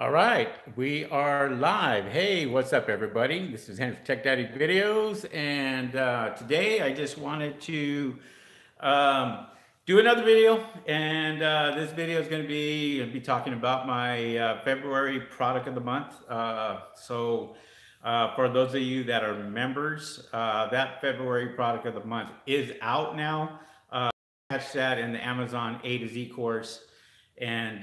All right, we are live. Hey, what's up, everybody? This is Henry from Tech Daddy Videos, and today I just wanted to um, do another video. And this video is going to be talking about my February product of the month. For those of you that are members, that February product of the month is out now. Catch that in the Amazon A to Z course and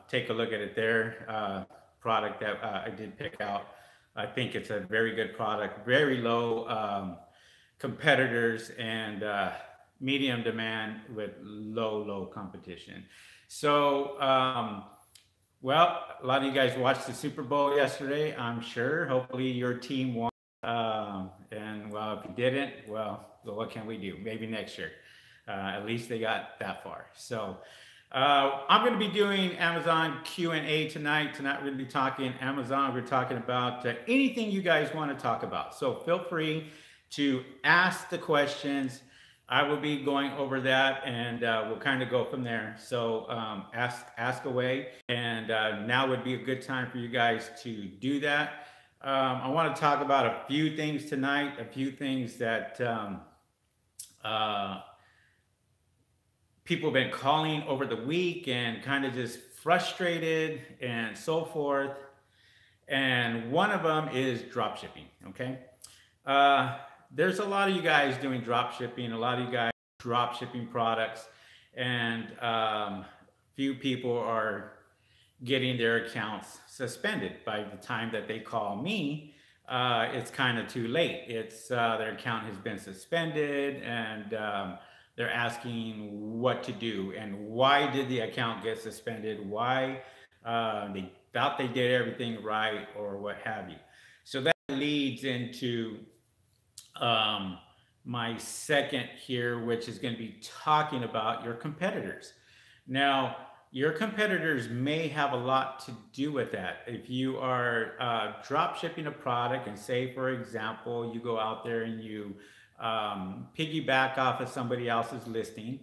take a look at it there. Product that I did pick out. I think it's a very good product, very low competitors and medium demand with low competition. So, well, a lot of you guys watched the Super Bowl yesterday, I'm sure. Hopefully your team won. And well, if you didn't, well, what can we do? Maybe next year. At least they got that far. So I'm going to be doing Amazon Q&A tonight. Tonight we're going to be talking Amazon. We're talking about anything you guys want to talk about. So feel free to ask the questions. I will be going over that, and we'll kind of go from there. So ask away, and now would be a good time for you guys to do that. I want to talk about a few things tonight, a few things that people have been calling over the week and kind of just frustrated and so forth. And one of them is drop shipping, okay? There's a lot of you guys doing drop shipping, a lot of you guys drop shipping products, and few people are getting their accounts suspended. By the time that they call me, it's kind of too late. It's their account has been suspended, and they're asking what to do and why did the account get suspended, why they thought they did everything right or what have you. So that leads into my second here, which is going to be talking about your competitors. Now, your competitors may have a lot to do with that. If you are drop shipping a product, and say, for example, you go out there and you piggyback off of somebody else's listing,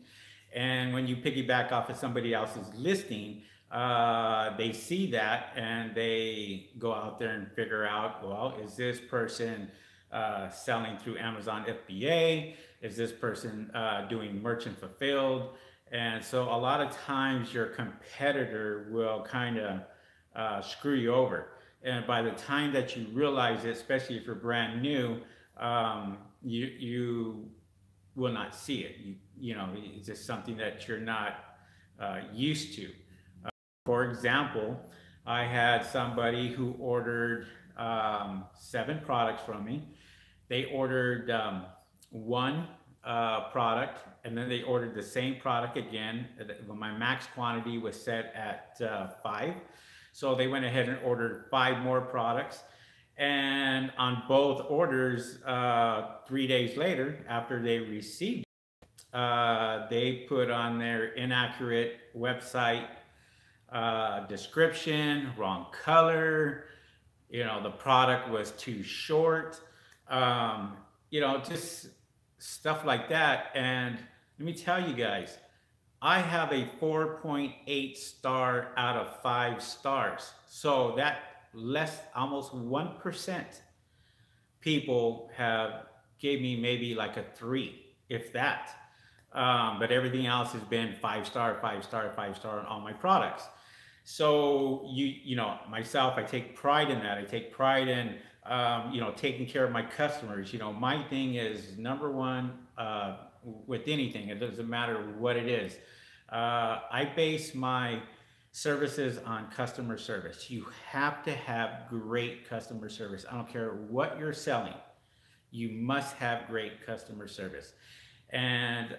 and when you piggyback off of somebody else's listing, they see that and they go out there and figure out, well, is this person selling through Amazon FBA? Is this person doing merchant fulfilled? And so a lot of times your competitor will kind of screw you over. And by the time that you realize it, especially if you're brand new, you will not see it. You know, it's just something that you're not used to. For example, I had somebody who ordered 7 products from me. They ordered one product, and then they ordered the same product again. My max quantity was set at 5. So they went ahead and ordered 5 more products. And on both orders, 3 days later, after they received it, they put on their inaccurate website description, wrong color, you know, the product was too short, you know, just stuff like that. And let me tell you guys, I have a 4.8 star out of 5 stars. So that almost 1% people have gave me maybe like a 3, if that. But everything else has been 5 star, 5 star, 5 star on all my products. So you know, myself, I take pride in that. I take pride in you know, taking care of my customers. You know, my thing is number one with anything. It doesn't matter what it is. I base my services on customer service. You have to have great customer service. I don't care what you're selling. You must have great customer service. And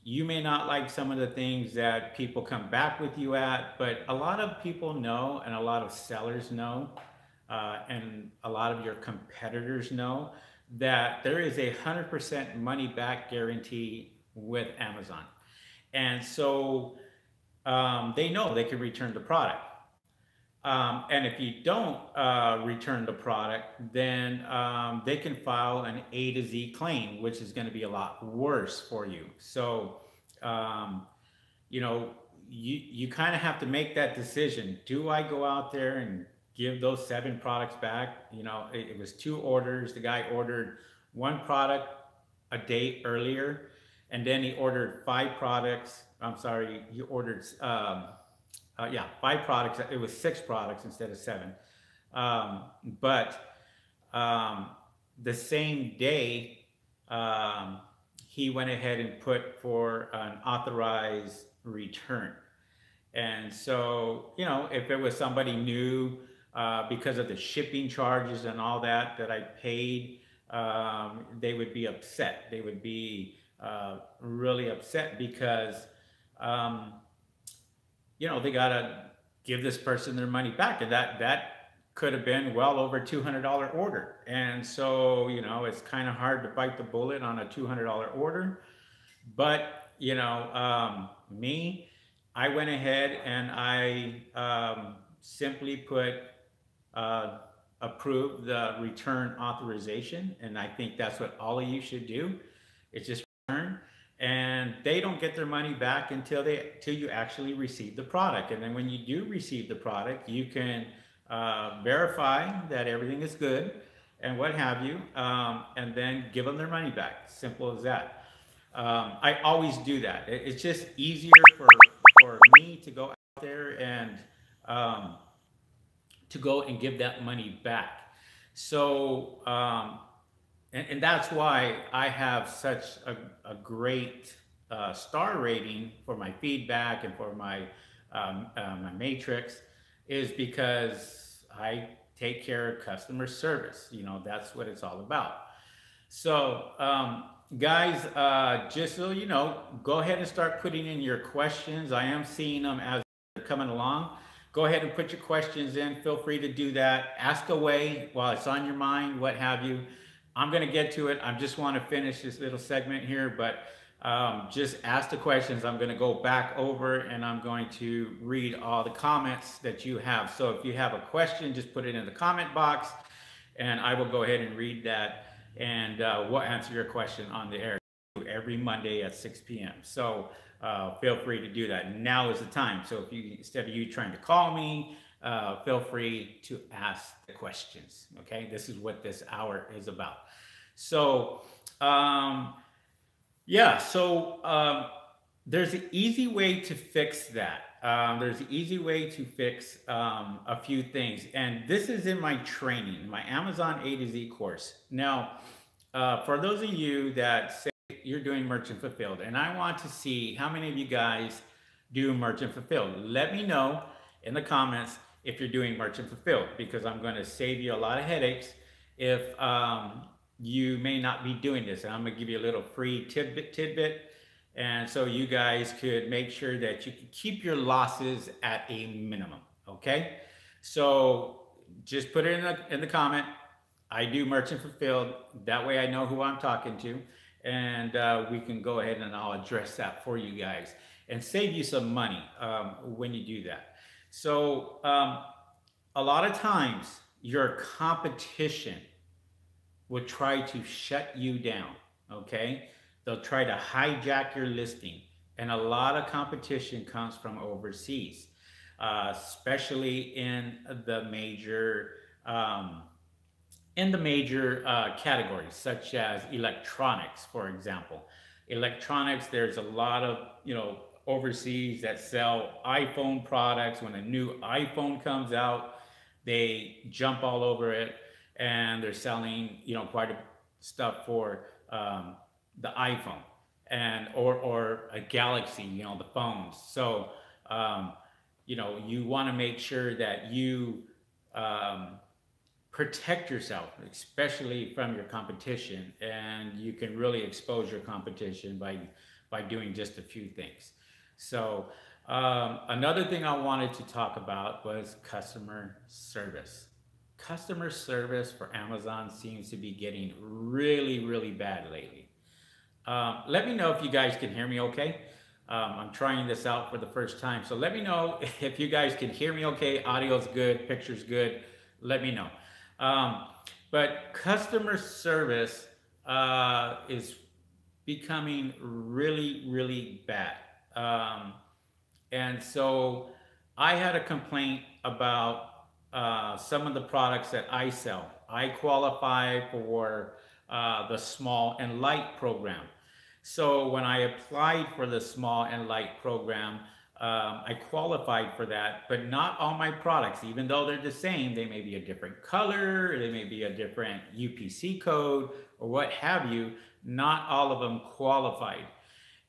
you may not like some of the things that people come back with you at, but a lot of people know, and a lot of sellers know, and a lot of your competitors know that there is a 100% money back guarantee with Amazon. And so they know they can return the product. And if you don't return the product, then they can file an A to Z claim, which is going to be a lot worse for you. So, you know, you kind of have to make that decision. Do I go out there and give those 7 products back? You know, it was 2 orders. The guy ordered 1 product a day earlier, and then he ordered 5 products. I'm sorry, he ordered yeah, 5 products. It was 6 products instead of 7. Um, but the same day, he went ahead and put for an authorized return. And so, you know, if it was somebody new, because of the shipping charges and all that that I paid, they would be upset. They would be really upset because, um, you know, they gotta give this person their money back, and that could have been well over $200 order. And so, you know, it's kind of hard to bite the bullet on a $200 order. But you know, me, I went ahead and I simply put approve the return authorization, and I think that's what all of you should do. It's just return, and they don't get their money back until you actually receive the product. And then when you do receive the product, you can verify that everything is good and what have you, and then give them their money back. Simple as that. I always do that. It's just easier for me to go out there and to go and give that money back. So, and that's why I have such a great star rating for my feedback and for my matrix, is because I take care of customer service. You know, that's what it's all about. So, guys, just so you know, go ahead and start putting in your questions. I am seeing them as they're coming along. Go ahead and put your questions in. Feel free to do that. Ask away while it's on your mind, what have you. I'm going to get to it. I just want to finish this little segment here, but just ask the questions. I'm going to go back over and I'm going to read all the comments that you have. So if you have a question, just put it in the comment box and I will go ahead and read that, and we'll answer your question on the air every Monday at 6 p.m. So feel free to do that. Now is the time. So if you, instead of you trying to call me, feel free to ask the questions. Okay, this is what this hour is about. So yeah, so there's an easy way to fix that. There's an easy way to fix a few things, and this is in my training, my Amazon A to Z course. Now, for those of you that say you're doing merchant fulfilled, and I want to see how many of you guys do merchant fulfilled. Let me know in the comments if you're doing merchant fulfilled, because I'm going to save you a lot of headaches if you may not be doing this. And I'm going to give you a little free tidbit. And so you guys could make sure that you can keep your losses at a minimum. Okay. So just put it in the comment. I do merchant fulfilled. That way I know who I'm talking to. And we can go ahead and I'll address that for you guys and save you some money when you do that. So a lot of times your competition will try to shut you down, okay? They'll try to hijack your listing. And a lot of competition comes from overseas, especially in the major categories, such as electronics, for example. Electronics, there's a lot of, you know, overseas that sell iPhone products. When a new iPhone comes out, they jump all over it, and they're selling, you know, quite a stuff for the iPhone and or a Galaxy, you know, the phones. So you know, you want to make sure that you protect yourself, especially from your competition, and you can really expose your competition by doing just a few things. So another thing I wanted to talk about was customer service. Customer service for Amazon seems to be getting really, really bad lately. Let me know if you guys can hear me okay. I'm trying this out for the first time, so let me know if you guys can hear me okay. Audio's good, picture's good. Let me know. But customer service is becoming really, really bad. And so I had a complaint about some of the products that I sell. I qualify for the small and light program. So when I applied for the small and light program, I qualified for that, but not all my products, even though they're the same, they may be a different color, they may be a different UPC code, or what have you. Not all of them qualified.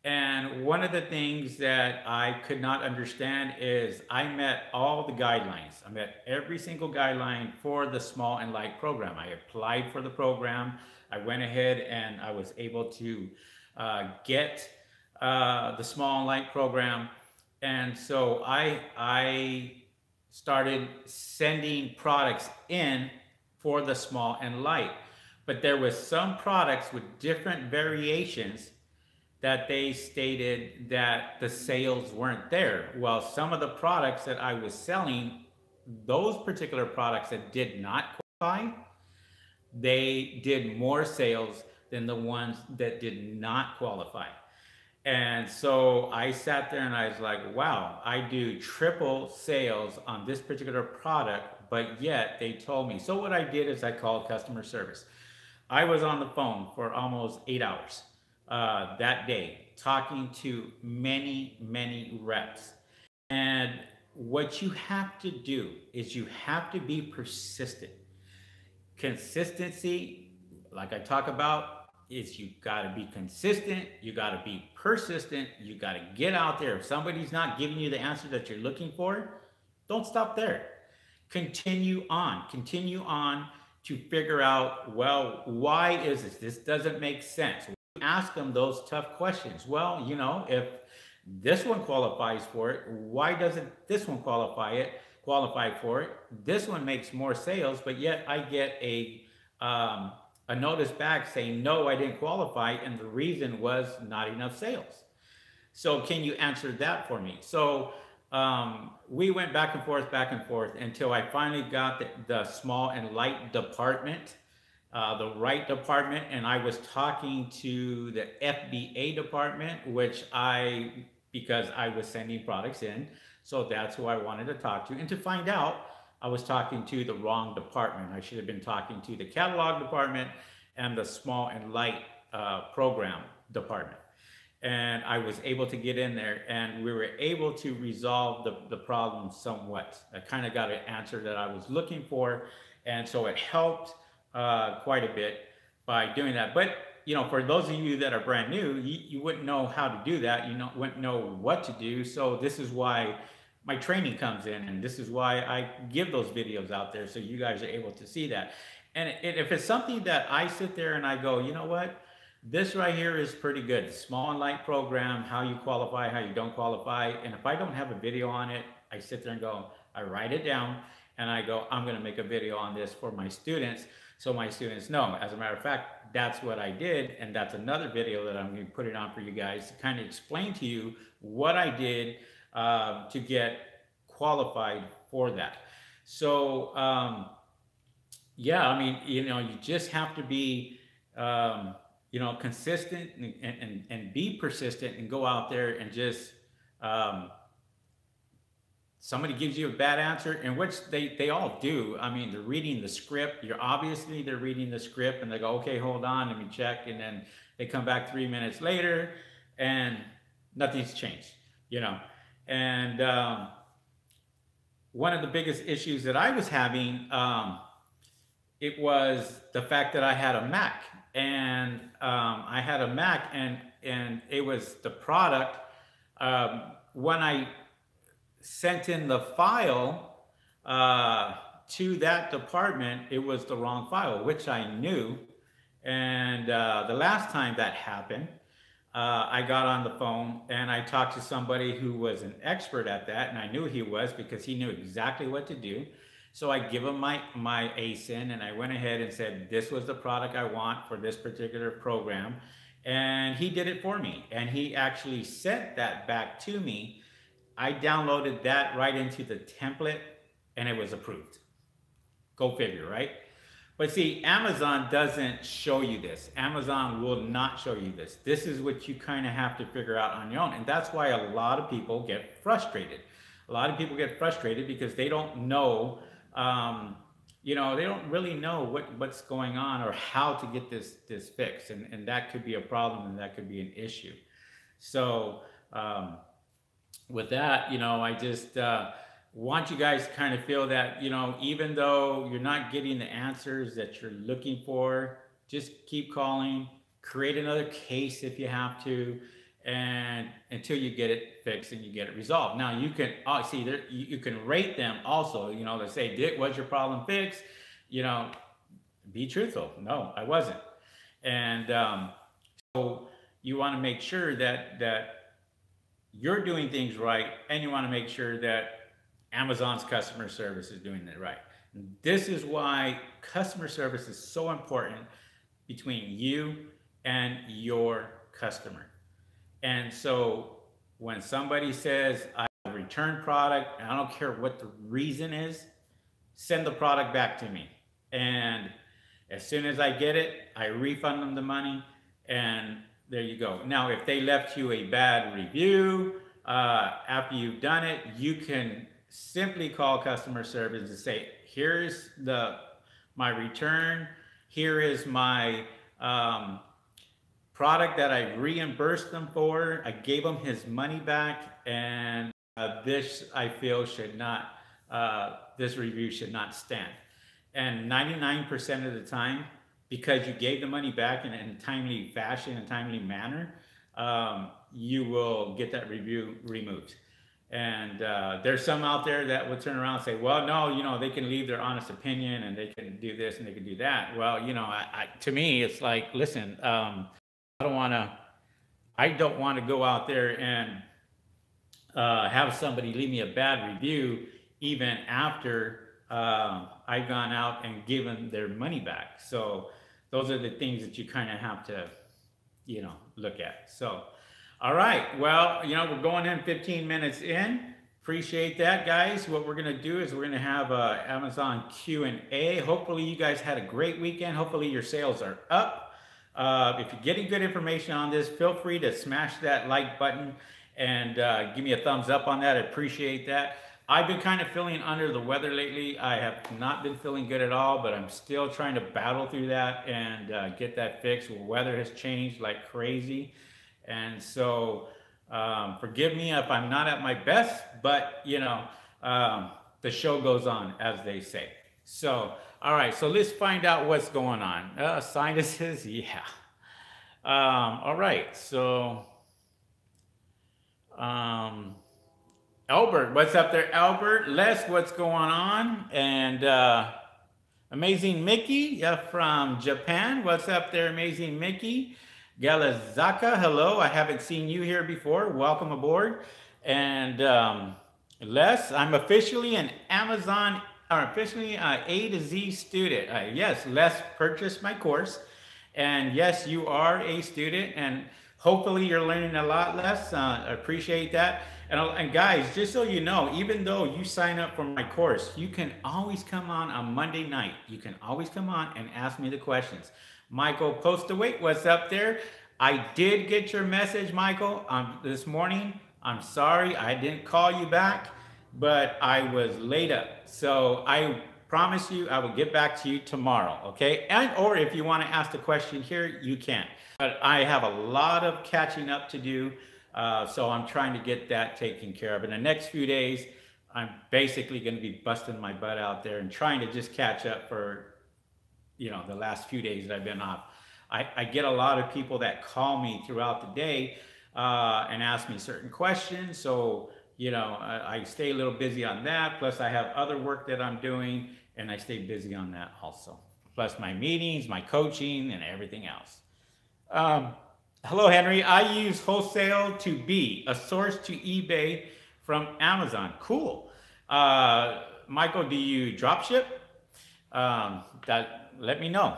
And one of the things that I could not understand is I met all the guidelines. I met every single guideline for the small and light program. I applied for the program. I went ahead and I was able to get the small and light program. And so I started sending products in for the small and light. But there was some products with different variations that they stated that the sales weren't there. Well, some of the products that I was selling, those particular products that did not qualify, they did more sales than the ones that did not qualify. And so I sat there and I was like, wow, I do triple sales on this particular product, but yet they told me. So what I did is I called customer service. I was on the phone for almost 8 hours that day, talking to many, many reps. And what you have to do is you have to be persistent. Consistency, like I talk about, is you got to be consistent, you got to be persistent, you got to get out there. If somebody's not giving you the answer that you're looking for, don't stop there. Continue on to figure out, well, why is this? This doesn't make sense. Ask them those tough questions. Well, you know, if this one qualifies for it, why doesn't this one qualify for it? This one makes more sales, but yet I get a notice back saying, no, I didn't qualify, and the reason was not enough sales. So can you answer that for me? So we went back and forth until I finally got the small and light department, the right department, and I was talking to the FBA department, because I was sending products in, so that's who I wanted to talk to. And to find out, I was talking to the wrong department. I should have been talking to the catalog department and the small and light program department. And I was able to get in there and we were able to resolve the problem somewhat. I kind of got an answer that I was looking for. And so it helped quite a bit by doing that. But, you know, for those of you that are brand new, you wouldn't know how to do that. You wouldn't know what to do. So this is why my training comes in, and this is why I give those videos out there so you guys are able to see that. And if it's something that I sit there and I go, you know what, this right here is pretty good. Small and light program, how you qualify, how you don't qualify. And if I don't have a video on it, I sit there and go, I write it down and I go, I'm going to make a video on this for my students so my students know. As a matter of fact, that's what I did. And that's another video that I'm going to put it on for you guys to kind of explain to you what I did to get qualified for that. So, yeah, I mean, you know, you just have to be, you know, consistent and be persistent and go out there and just, somebody gives you a bad answer, in which they all do. I mean, they're reading the script. They're reading the script and they go, okay, hold on, let me check. And then they come back 3 minutes later and nothing's changed, you know. And one of the biggest issues that I was having, it was the fact that I had a Mac, and I had a Mac, and it was the product. When I sent in the file to that department, it was the wrong file, which I knew. And the last time that happened, I got on the phone and I talked to somebody who was an expert at that, and I knew he was because he knew exactly what to do. So I give him my ASIN, and I went ahead and said, this was the product I want for this particular program. And he did it for me. And he actually sent that back to me. I downloaded that right into the template and it was approved. Go figure, right? But see, Amazon doesn't show you this. Amazon will not show you this. This is what you kind of have to figure out on your own. And that's why a lot of people get frustrated. A lot of people get frustrated because they don't know, they don't really know what's going on or how to get this fixed. And that could be a problem, and that could be an issue. So with that, I just want you guys to kind of feel that, even though you're not getting the answers that you're looking for, just keep calling, create another case if you have to, and until you get it fixed and you get it resolved. Now you can see there, you can rate them also, they say, Dick, was your problem fixed? Be truthful. No, I wasn't. And so you want to make sure that you're doing things right, and you want to make sure that Amazon's customer service is doing it right. This is why customer service is so important between you and your customer. And so when somebody says, I return product, and I don't care what the reason is, send the product back to me. And as soon as I get it, I refund them the money, and there you go. Now, if they left you a bad review after you've done it, you can simply call customer service and say, here's my return, here is my product that I reimbursed them for, I gave him his money back, and this I feel should not, this review should not stand. And 99% of the time, because you gave the money back in a timely fashion, a timely manner, you will get that review removed. And there's some out there that will turn around and say, well, no, they can leave their honest opinion and they can do this and they can do that. Well, to me, it's like, listen, I don't want to go out there and have somebody leave me a bad review even after I've gone out and given their money back. So those are the things that you kind of have to, look at. So, all right. Well, we're going in 15 minutes in. Appreciate that, guys. What we're going to do is we're going to have Amazon Q&A. Hopefully you guys had a great weekend. Hopefully your sales are up. If you're getting good information on this, feel free to smash that like button and give me a thumbs up on that. I appreciate that. I've been kind of feeling under the weather lately. I have not been feeling good at all, but I'm still trying to battle through that and get that fixed. The weather has changed like crazy. And so forgive me if I'm not at my best, but the show goes on, as they say. So, all right, so let's find out what's going on. Sinuses, yeah. All right, so Albert, what's up there, Albert? Les, what's going on? And Amazing Mickey from Japan, what's up there, Amazing Mickey? Galazaka, hello, I haven't seen you here before. Welcome aboard. And Les, I'm officially an Amazon, or officially A to Z student. Yes, Les purchased my course. And yes, you are a student. And hopefully you're learning a lot, Les. I appreciate that. And guys, just so you know, even though you sign up for my course, you can always come on Monday night. You can always come on and ask me the questions. Michael Postawait, what's up there? I did get your message, Michael, this morning. I'm sorry I didn't call you back, but I was late up. So I promise you I will get back to you tomorrow, okay? Or if you want to ask the question here, you can. But I have a lot of catching up to do, so I'm trying to get that taken care of. In the next few days, I'm basically going to be busting my butt out there and trying to just catch up for the last few days that I've been off. I get a lot of people that call me throughout the day and ask me certain questions. So, I stay a little busy on that. Plus I have other work that I'm doing and I stay busy on that also. Plus my meetings, my coaching, and everything else. Hello, Henry. I use wholesale to be a source to eBay from Amazon. Cool. Michael, do you drop ship? Let me know.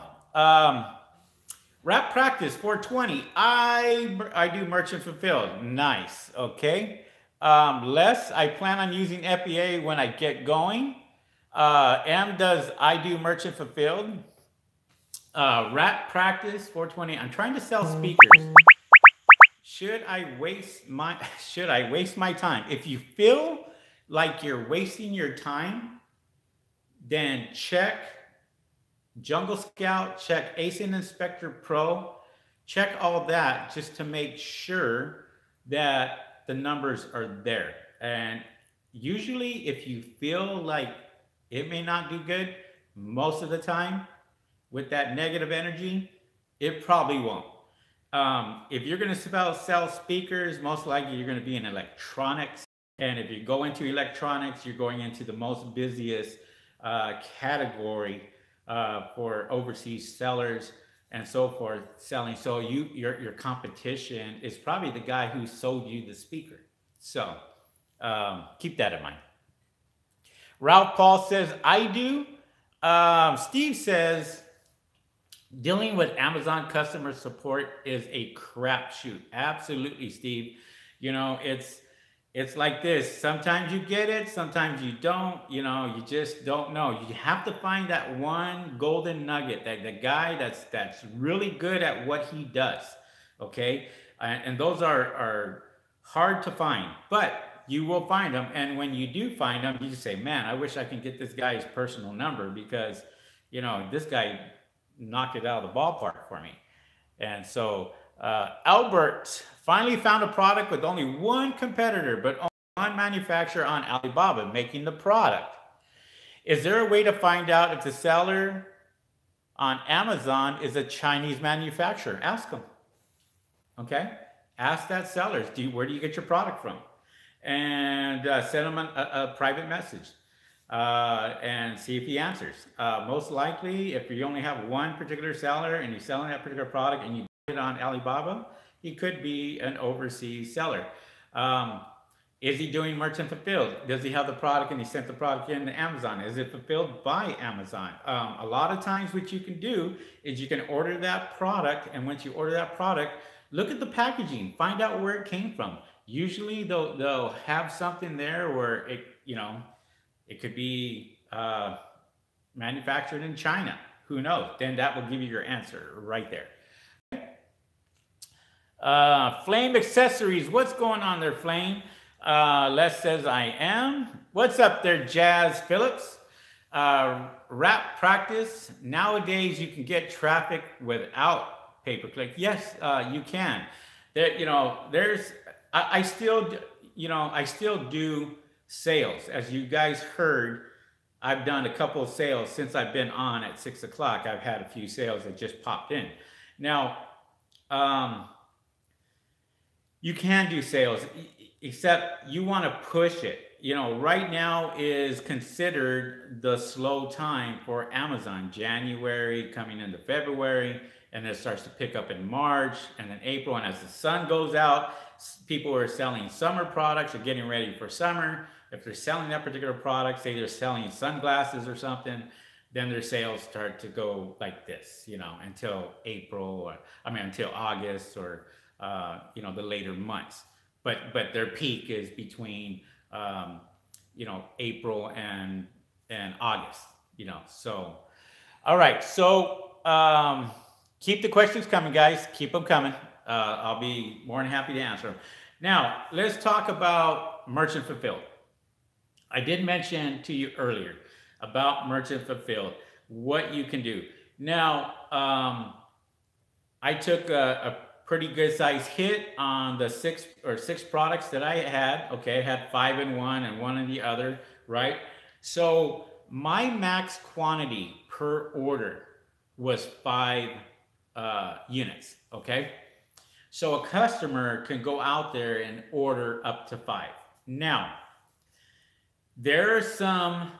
Rap Practice 420. I do merchant fulfilled. Nice. Okay. Les, I plan on using FBA when I get going. M does I do merchant fulfilled. Rap practice 420. I'm trying to sell speakers. Should I waste my should I waste my time? If you feel like you're wasting your time, then check Jungle Scout, check ASIN Inspector Pro, check all that just to make sure that the numbers are there. And usually if you feel like it may not do good, most of the time with that negative energy, it probably won't. If you're going to sell speakers, most likely you're going to be in electronics. And if you go into electronics, you're going into the most busiest category for overseas sellers and so forth selling. So your competition is probably the guy who sold you the speaker. So keep that in mind. Ralph Paul says, I do. Steve says, dealing with Amazon customer support is a crapshoot. Absolutely, Steve. You know, it's like this. Sometimes you get it, sometimes you don't. You know, you just don't know. You have to find that one golden nugget, that the guy that's really good at what he does. Okay, and those are hard to find, but you will find them. And when you do find them, you just say, "Man, I wish I can get this guy's personal number because, you know, this guy knocked it out of the ballpark for me." And so Albert finally found a product with only one competitor, but only one manufacturer on Alibaba making the product. Is there a way to find out if the seller on Amazon is a Chinese manufacturer? Ask them. Okay? Ask that seller, where do you get your product from? And send him a private message. And see if he answers. Most likely, if you only have one particular seller and you're selling that particular product and you do it on Alibaba, he could be an overseas seller. Is he doing merchant fulfilled? Does he have the product and he sent the product into Amazon? Is it fulfilled by Amazon? A lot of times what you can do is you can order that product, and once you order that product, look at the packaging, find out where it came from. Usually they'll have something there where it could be manufactured in China. Who knows? Then that will give you your answer right there. Flame Accessories. What's going on there, Flame? Les says, I am. What's up there, Jazz Phillips? Rap practice. Nowadays, you can get traffic without pay-per-click. Yes, you can. I still do sales. As you guys heard, I've done a couple of sales since I've been on at 6 o'clock. I've had a few sales that just popped in. Now, you can do sales, except you want to push it. You know, right now is considered the slow time for Amazon. January coming into February, and then it starts to pick up in March and then April. And as the sun goes out, people are selling summer products or getting ready for summer. If they're selling that particular product, say they're selling sunglasses or something, then their sales start to go like this, until until August or, the later months. But their peak is between, April and August, So, all right. So keep the questions coming, guys. Keep them coming. I'll be more than happy to answer them. Now, let's talk about merchant fulfilled. I did mention to you earlier about merchant fulfilled, what you can do. Now, I took a pretty good size hit on the six products that I had. Okay, I had 5 in one and 1 in the other, right? So my max quantity per order was 5 units, okay? So a customer can go out there and order up to 5. Now, there are some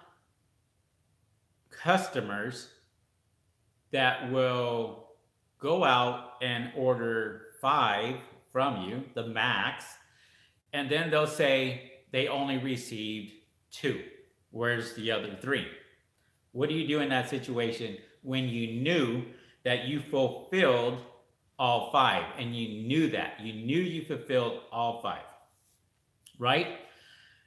customers that will go out and order 5 from you, the max, and then they'll say they only received 2. Where's the other 3? What do you do in that situation when you knew that you fulfilled all 5 and you knew that? You knew you fulfilled all 5, right?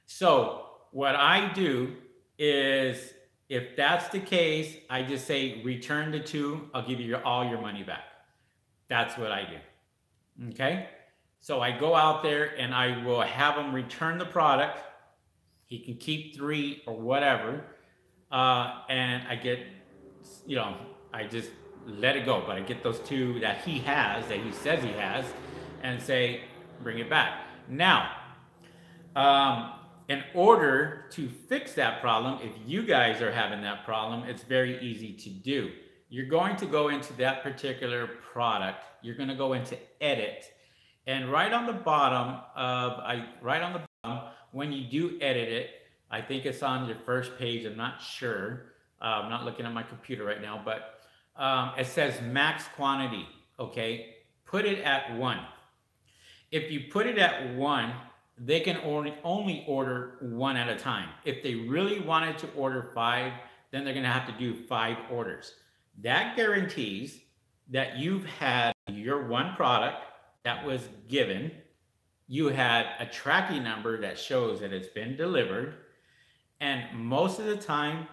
So what I do is If that's the case, I just say return the two. I'll give you all your money back. That's what I do. Okay? So I go out there and I will have him return the product. He can keep 3 or whatever. And I get, I just let it go. But I get those 2 that he has, that he says he has, and say, bring it back. Now, in order to fix that problem, if you guys are having that problem, it's very easy to do. You're going to go into that particular product. You're going to go into edit. And right on the bottom when you do edit it, I think it's on your first page. I'm not sure. I'm not looking at my computer right now, but it says max quantity. Okay, put it at 1. If you put it at 1, they can only order 1 at a time. If they really wanted to order 5, then they're going to have to do 5 orders. That guarantees that you've had your one product that was given, you had a tracking number that shows that it's been delivered, and most of the time,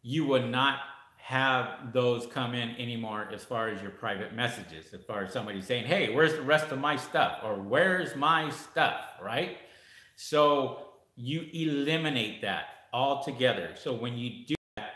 you will not have those come in anymore as far as your private messages, as far as somebody saying, hey, where's the rest of my stuff? Or where's my stuff, right? So you eliminate that altogether. So when you do that,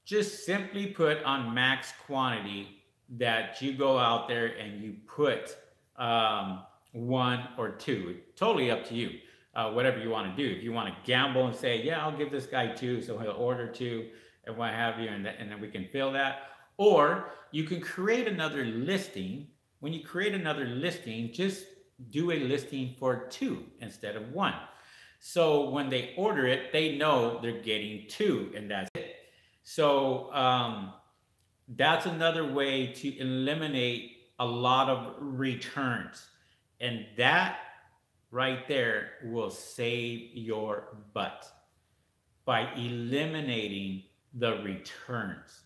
just simply put on max quantity that you go out there and you put 1 or 2. Totally up to you, whatever you want to do. If you want to gamble and say, yeah, I'll give this guy 2, so he'll order 2 and what have you, and then we can fill that. Or you can create another listing. When you create another listing, just do a listing for 2 instead of 1. So when they order it, they know they're getting 2, and that's it. So that's another way to eliminate a lot of returns. And that right there will save your butt by eliminating the returns.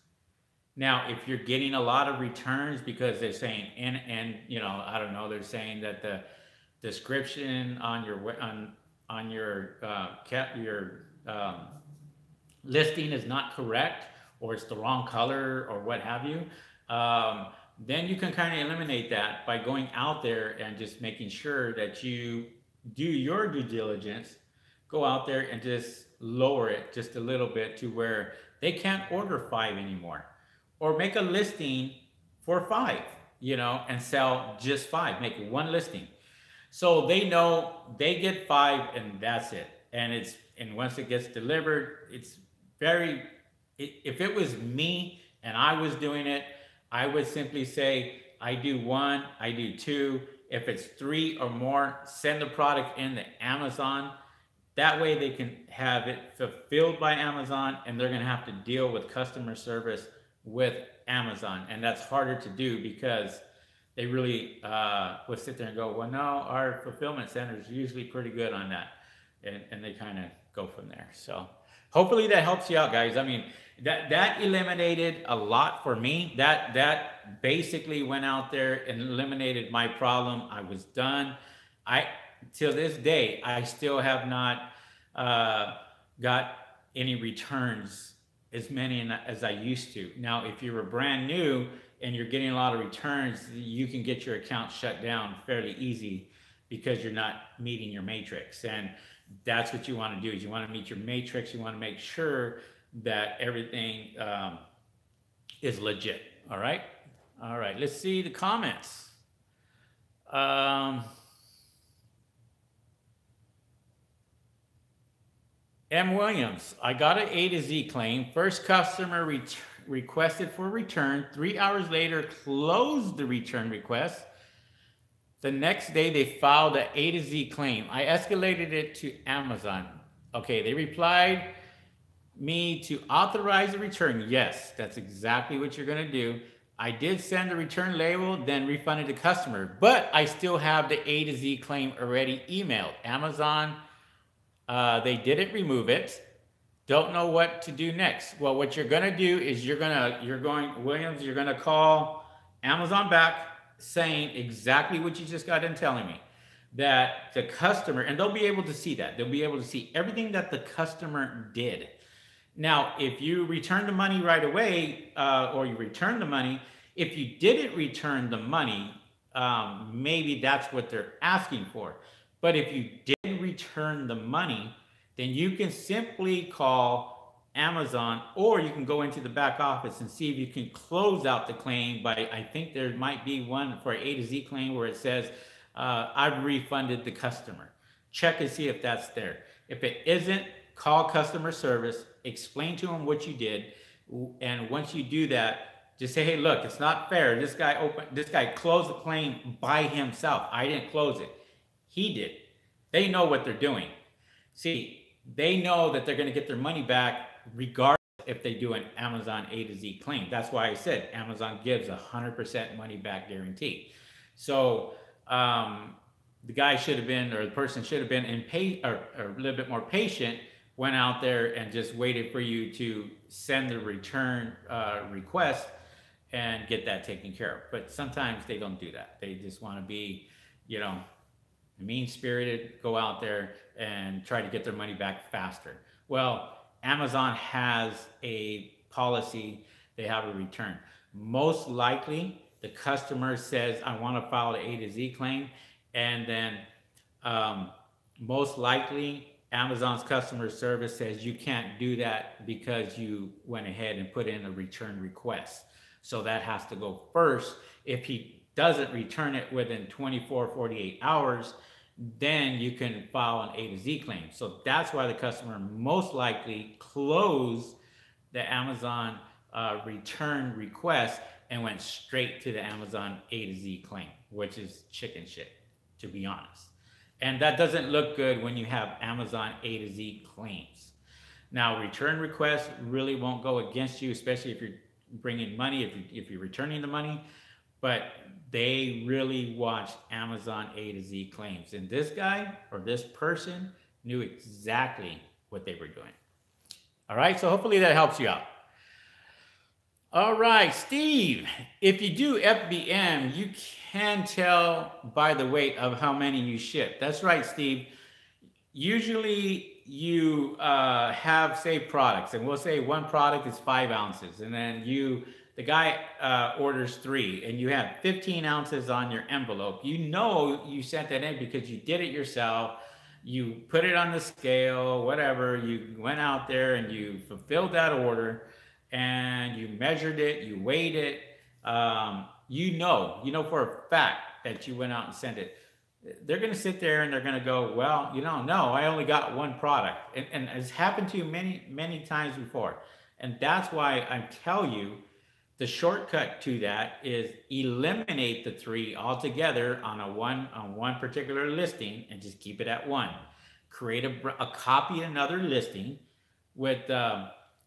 Now, if you're getting a lot of returns because they're saying, and I don't know, they're saying that the description on your listing is not correct, or it's the wrong color, or what have you, then you can kind of eliminate that by going out there and just making sure that you do your due diligence, go out there and just lower it just a little bit to where they can't order 5 anymore, or make a listing for 5, and sell just 5, make 1 listing. So they know they get 5 and that's it. And once it gets delivered, if it was me and I was doing it, I would simply say, I do 1, I do 2. If it's 3 or more, send the product into Amazon. That way they can have it fulfilled by Amazon, and they're going to have to deal with customer service with Amazon. And that's harder to do because they really would sit there and go, well, no, our fulfillment center is usually pretty good on that. And they kind of go from there. So hopefully that helps you out, guys. I mean, that eliminated a lot for me. That basically went out there and eliminated my problem. I was done. Till this day, I still have not got any returns, as many as I used to. Now, if you were brand new and you're getting a lot of returns, you can get your account shut down fairly easy because you're not meeting your matrix. And that's what you want to do, is you want to meet your matrix. You want to make sure that everything is legit. All right. Let's see the comments. M. Williams, I got an A to Z claim. First customer requested for return. 3 hours later, closed the return request. The next day, they filed an A to Z claim. I escalated it to Amazon. Okay, they replied me to authorize the return. Yes, that's exactly what you're going to do. I did send the return label, then refunded the customer, but I still have the A to Z claim already emailed. Amazon, they didn't remove it. Don't know what to do next. Well, what you're going to do is Williams, you're going to call Amazon back, saying exactly what you just got in telling me, that the customer, and they'll be able to see that. They'll be able to see everything that the customer did. Now, if you return the money right away, or you return the money, if you didn't return the money, maybe that's what they're asking for. But if you did return the money, then you can simply call Amazon, or you can go into the back office and see if you can close out the claim by, I think there might be one for an A to Z claim where it says, I've refunded the customer. Check and see if that's there. If it isn't, call customer service, explain to them what you did, and once you do that, just say, hey, look, it's not fair. This guy closed the claim by himself. I didn't close it. He did. They know what they're doing. See, they know that they're going to get their money back regardless if they do an Amazon A to Z claim. That's why I said Amazon gives 100% money back guarantee. So the guy should have been, or the person should have been or a little bit more patient, went out there and just waited for you to send the return request and get that taken care of. But sometimes they don't do that. They just want to be, mean-spirited, go out there and try to get their money back faster. Well, Amazon has a policy, they have a return. Most likely, the customer says, I want to file an A to Z claim, and then most likely, Amazon's customer service says you can't do that because you went ahead and put in a return request. So that has to go first. If he doesn't return it within 24, 48 hours, then you can file an A to Z claim. So that's why the customer most likely closed the Amazon return request and went straight to the Amazon A to Z claim, which is chicken shit, to be honest. And that doesn't look good when you have Amazon A to Z claims. Now, return requests really won't go against you, especially if you're bringing money, if you're returning the money, but they really watch Amazon A to Z claims. And this guy or this person knew exactly what they were doing. All right, so hopefully that helps you out. All right, Steve, if you do FBM, you can tell by the weight of how many you ship. That's right, Steve. Usually you have, say, products, and we'll say one product is 5 ounces, and then the guy orders 3, and you have 15 ounces on your envelope. You know you sent that in because you did it yourself. You put it on the scale, whatever. You went out there and you fulfilled that order, and you measured it, you weighed it. You know for a fact that you went out and sent it. They're going to sit there and they're going to go, well, no, I only got one product. And it's happened to you many, many times before. And that's why I tell you the shortcut to that is eliminate the 3 altogether on one particular listing and just keep it at 1. Create a copy another listing. With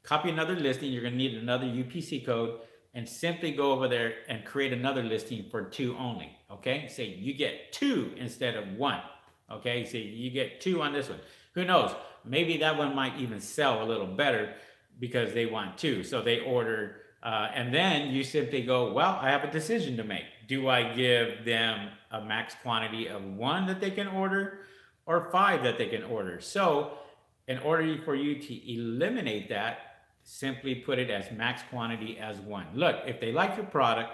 copy another listing, you're going to need another UPC code, and simply go over there and create another listing for 2 only. Okay, say you get 2 instead of 1. Okay, so you get 2 on this one. Who knows? Maybe that one might even sell a little better because they want 2. So they order, and then you simply go, well, I have a decision to make. Do I give them a max quantity of 1 that they can order, or 5 that they can order? So in order for you to eliminate that, simply put it as max quantity as 1. Look, if they like your product,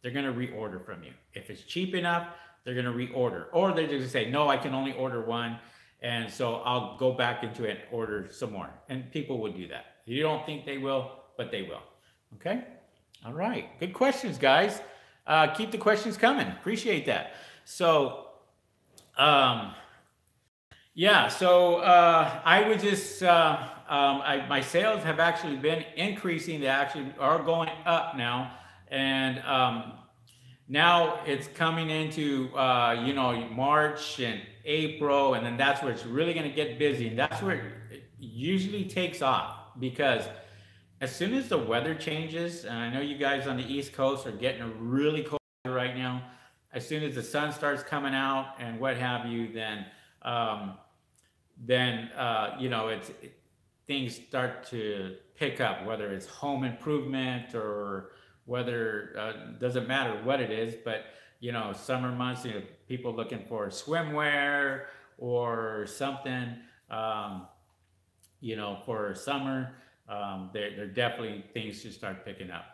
they're going to reorder from you. If it's cheap enough, they're going to reorder. Or they're just going to say, no, I can only order 1. And so I'll go back into it and order some more. And people will do that. You don't think they will, but they will. Okay? All right. Good questions, guys. Keep the questions coming. Appreciate that. So, yeah, so I would just, my sales have actually been increasing. They actually are going up now. And now it's coming into, March and April, and then that's where it's really going to get busy. And that's where it usually takes off, because as soon as the weather changes, and I know you guys on the East Coast are getting really cold right now, as soon as the sun starts coming out and what have you, then things start to pick up, whether it's home improvement or whether, doesn't matter what it is, but, summer months, people looking for swimwear or something, for summer. they're definitely things to start picking up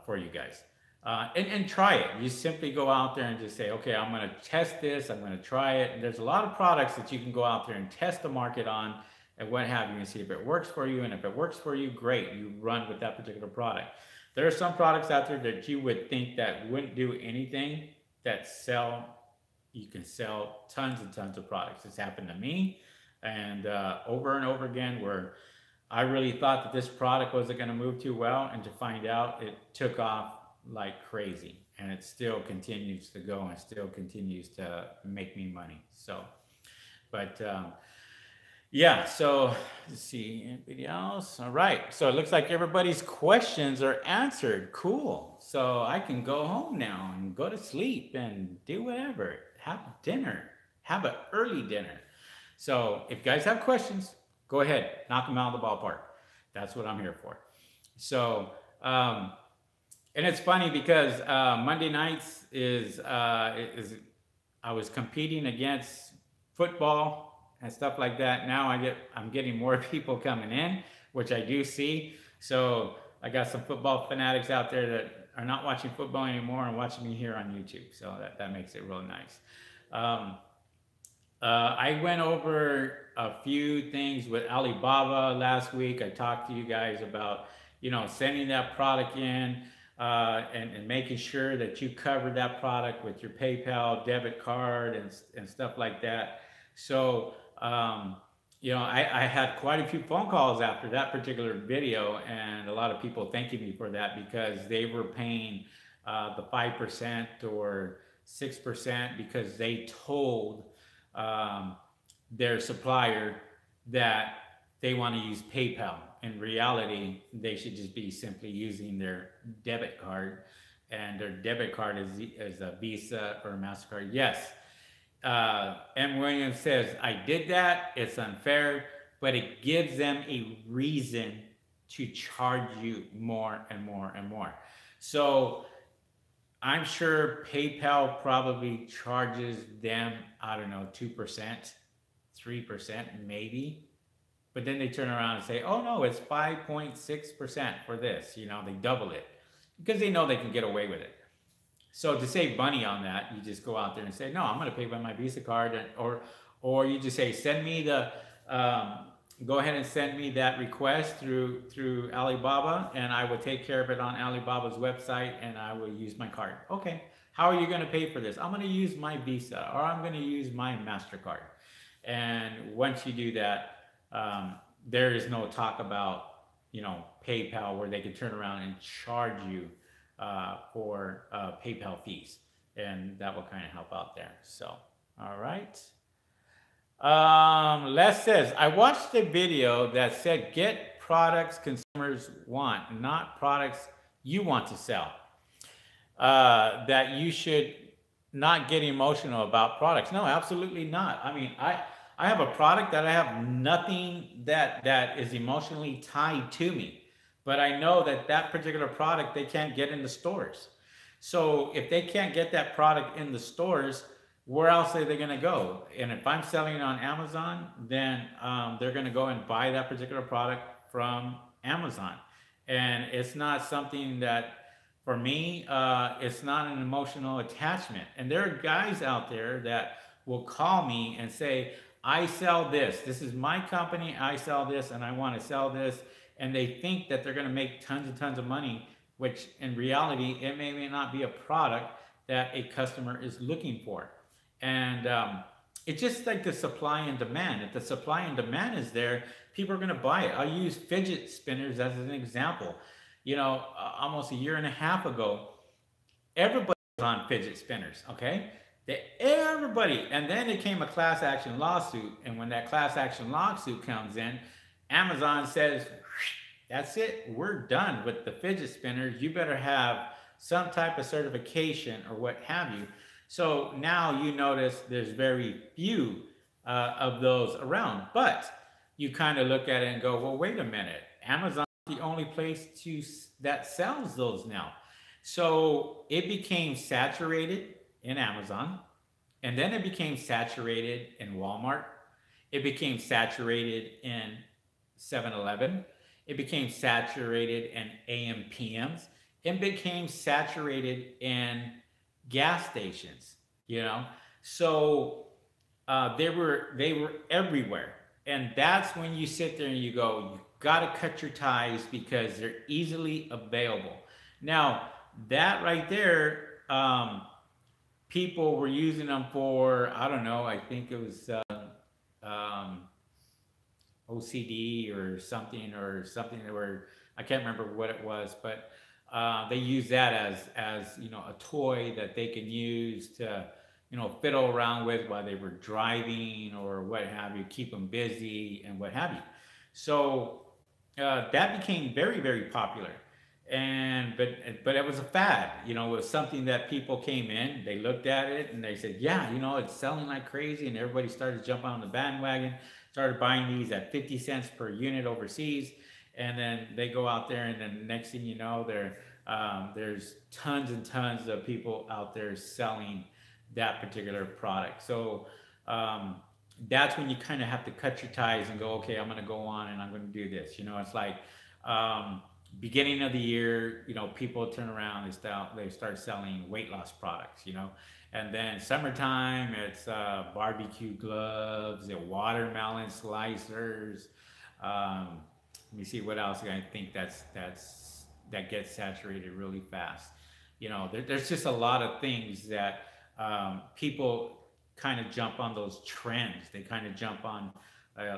for you guys. And try it. You simply go out there and just say, okay, I'm going to test this. I'm going to try it. And there's a lot of products that you can go out there and test the market on and what have you and see if it works for you. And if it works for you, great. You run with that particular product. There are some products out there that you would think that wouldn't do anything that you can sell tons and tons of products. It's happened to me and over and over again where I really thought that this product wasn't going to move too well, and to find out it took off like crazy, and it still continues to go and still continues to make me money. So, but yeah, so let's see, anybody else? All right, so it looks like everybody's questions are answered. Cool. So I can go home now and go to sleep and do whatever, have dinner, have an early dinner. So if you guys have questions, go ahead, knock them out of the ballpark. That's what I'm here for. So, and it's funny because Monday nights is I was competing against football and stuff like that. Now I'm getting more people coming in, which I do see. So I got some football fanatics out there that are not watching football anymore and watching me here on YouTube. So that makes it real nice. I went over a few things with Alibaba last week. I talked to you guys about, sending that product in and making sure that you cover that product with your PayPal debit card and stuff like that. So, I had quite a few phone calls after that particular video, and a lot of people thanking me for that because they were paying the 5% or 6% because they told their supplier that they want to use PayPal. In reality, they should just be simply using their debit card, and their debit card is a Visa or a MasterCard. Yes. M. Williams says, I did that. It's unfair, but it gives them a reason to charge you more and more and more. So I'm sure PayPal probably charges them, I don't know, 2%, 3% maybe. But then they turn around and say, oh no, it's 5.6% for this. They double it because they know they can get away with it. So to save money on that, you just go out there and say, no, I'm going to pay by my Visa card, or you just say, send me go ahead and send me that request through Alibaba, and I will take care of it on Alibaba's website, and I will use my card. Okay, how are you going to pay for this? I'm going to use my Visa, or I'm going to use my MasterCard. And once you do that, there is no talk about, PayPal where they can turn around and charge you for PayPal fees, and that will kind of help out there. So, all right. Les says, I watched a video that said get products consumers want, not products you want to sell. That you should not get emotional about products. No, absolutely not. I mean, I have a product that I have nothing that is emotionally tied to me. But I know that particular product they can't get in the stores. So if they can't get that product in the stores, where else are they going to go? And if I'm selling it on Amazon, then they're going to go and buy that particular product from Amazon. And it's not something that, for me, it's not an emotional attachment. And there are guys out there that will call me and say, I sell this. This is my company. I sell this and I want to sell this. And they think that they're going to make tons and tons of money, which in reality, it may not be a product that a customer is looking for. And it's just like the supply and demand. If the supply and demand is there, people are going to buy it. I'll use fidget spinners as an example. Almost a year and a half ago, everybody was on fidget spinners, okay? Everybody. And then it came a class action lawsuit. And when that class action lawsuit comes in, Amazon says, that's it. We're done with the fidget spinners. You better have some type of certification or what have you. So now you notice there's very few of those around. But you kind of look at it and go, well, wait a minute. Amazon is the only place that sells those now. So it became saturated in Amazon. And then it became saturated in Walmart. It became saturated in 7-Eleven. it became saturated in AM PMs. It became saturated in gas stations, you know. So they were everywhere, and that's when you sit there and you go, you got to cut your ties because they're easily available. Now that right there, people were using them for, I don't know, I think it was um, OCD or something where I can't remember what it was, but they use that as a toy that they can use to fiddle around with while they were driving or what have you, keep them busy and what have you. So that became very very popular, and but it was a fad. It was something that people came in, they looked at it, and they said, yeah, it's selling like crazy, and everybody started jumping on the bandwagon, started buying these at 50 cents per unit overseas, and then they go out there, and then next thing you know, there's tons and tons of people out there selling that particular product. So that's when you kind of have to cut your ties and go, okay, I'm going to go on and I'm going to do this. It's like beginning of the year, people turn around, they start selling weight loss products, and then summertime, it's barbecue gloves, watermelon slicers. Let me see what else I think that gets saturated really fast. There's just a lot of things that people kind of jump on those trends. They kind of jump on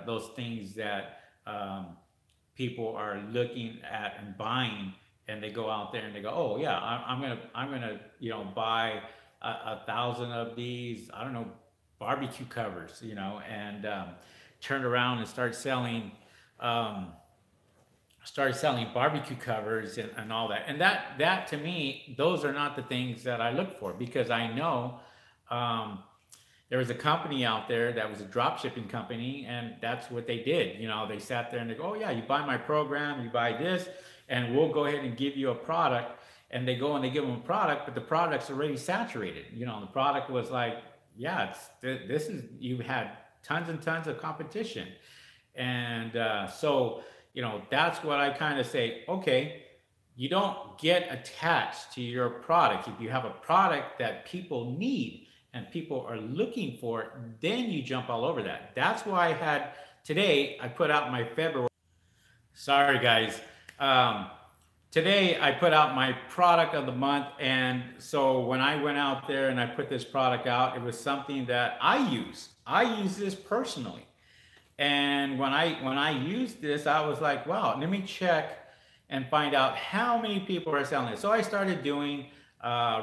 those things that people are looking at and buying, and they go out there and they go, oh yeah, I'm gonna buy 1,000 of these, I don't know, barbecue covers, and turn around and start selling barbecue covers and all that. And that to me, those are not the things that I look for, because I know there was a company out there that was a drop shipping company, and that's what they did. They sat there and they go, oh yeah, you buy my program, you buy this, and we'll go ahead and give you a product. And they go and they give them a product, but the product's already saturated. The product was like, yeah, you had tons and tons of competition. And so that's what I kind of say, okay, you don't get attached to your product. If you have a product that people need and people are looking for, then you jump all over that. That's why today I put out my February. Sorry guys. Today I put out my product of the month, and so when I went out there and I put this product out, it was something that I use. I use this personally. And when I used this, I was like, wow, let me check and find out how many people are selling it. So I started doing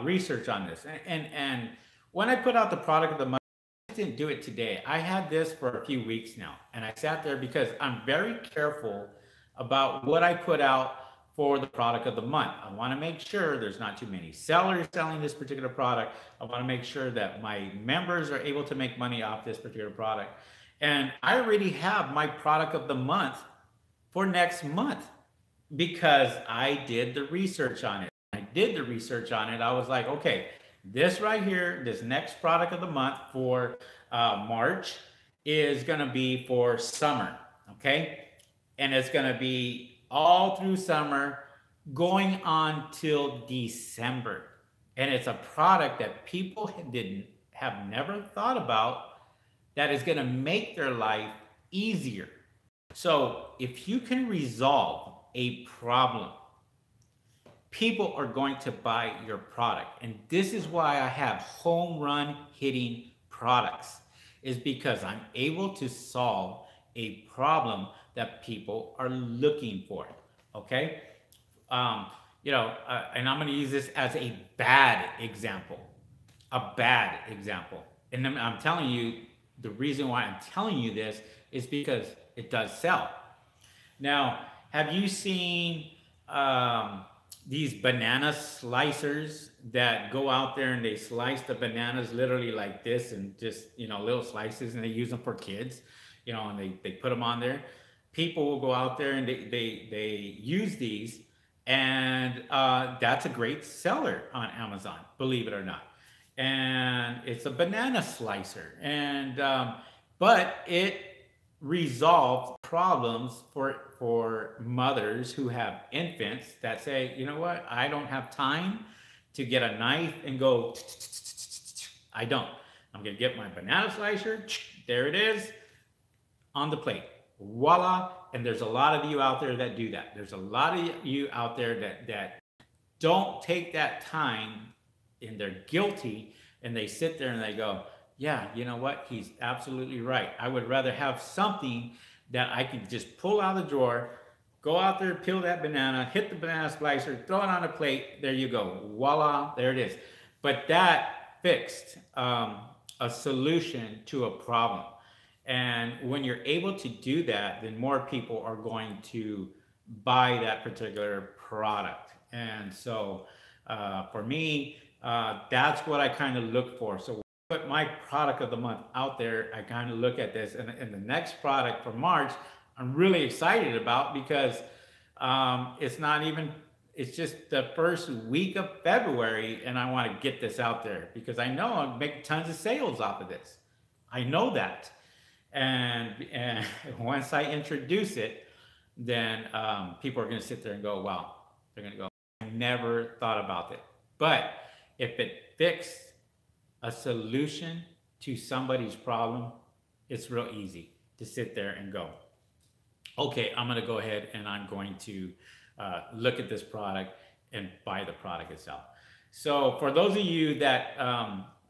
research on this. And when I put out the product of the month, I didn't do it today. I had this for a few weeks now. And I sat there because I'm very careful about what I put out for the product of the month. I want to make sure there's not too many sellers selling this particular product. I want to make sure that my members are able to make money off this particular product. And I already have my product of the month for next month because I did the research on it. I was like, okay, this right here, this next product of the month for March is going to be for summer, okay? And it's going to be all through summer, going on till December. And it's a product that people have never thought about, that is going to make their life easier. So if you can resolve a problem, people are going to buy your product. And this is why I have home run hitting products, is because I'm able to solve a problem that people are looking for. Okay? And I'm going to use this as a bad example. And I'm telling you, the reason why I'm telling you this is because it does sell. Now, have you seen these banana slicers that go out there and they slice the bananas literally like this, and just, little slices, and they use them for kids, and they put them on there? People will go out there and they use these, and that's a great seller on Amazon, believe it or not. And it's a banana slicer, and but it resolves problems for mothers who have infants that say, you know what, I don't have time to get a knife and go. I don't. I'm gonna get my banana slicer. There it is on the plate. Voila. And there's a lot of you out there that do that. There's a lot of you out there that don't take that time and they're guilty and they sit there and they go, yeah, you know what? He's absolutely right. I would rather have something that I can just pull out of the drawer, go out there, peel that banana, hit the banana slicer, throw it on a plate. There you go. Voila, there it is. But that fixed a solution to a problem. And when you're able to do that, then more people are going to buy that particular product. And so for me, that's what I kind of look for. So put my product of the month out there, I kind of look at this, and the next product for March, I'm really excited about because it's not even, it's just the first week of February, and I want to get this out there because I know I'll make tons of sales off of this. I know that. And once I introduce it, then people are going to sit there and go, wow, they're going to go, I never thought about it. But if it fixed a solution to somebody's problem, it's real easy to sit there and go, okay, I'm going to go ahead and I'm going to look at this product and buy the product itself. So for those of you that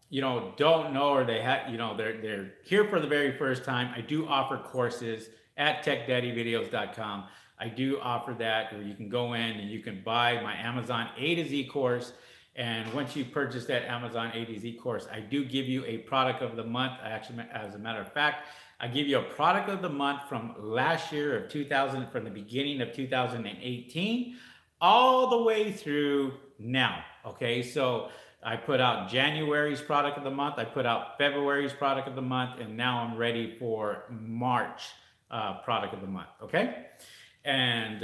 you know, don't know, or they have, you know, they're here for the very first time, I do offer courses at techdaddyvideos.com. I do offer that where you can go in and you can buy my Amazon A to Z course. And once you purchase that Amazon A to Z course, I do give you a product of the month. I actually, as a matter of fact, I give you a product of the month from last year of 2000, from the beginning of 2018, all the way through now. Okay, so I put out January's product of the month, I put out February's product of the month, and now I'm ready for March product of the month, okay? And